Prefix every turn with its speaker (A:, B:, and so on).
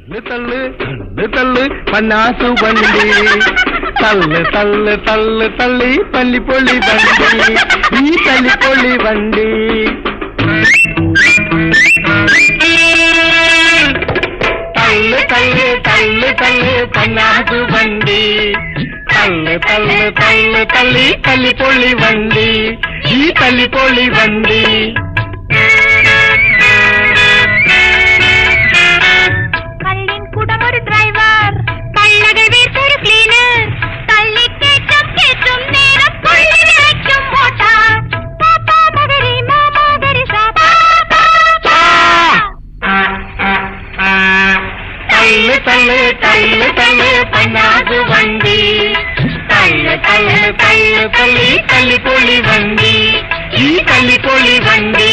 A: தள்ளு தள்ளு தள்ளு தள்ளு பன்னாசு வண்டி தள்ளு தள்ளு தள்ளு தள்ளி பள்ளி பொள்ளி வண்டி நீ பள்ளி பொள்ளி வண்டி தள்ளு தள்ளு தள்ளு தள்ளு பன்னாசு வண்டி தள்ளு தள்ளு தள்ளு தள்ளி பள்ளி பொள்ளி வண்டி நீ பள்ளி பொள்ளி வண்டி தள்ளு தள்ளு தள்ளு பன்னாசு வண்டி தள்ளு தள்ளு தள்ளு தள்ளி தள்ளி பொள்ளி வண்டி ஈ தள்ளி பொள்ளி வண்டி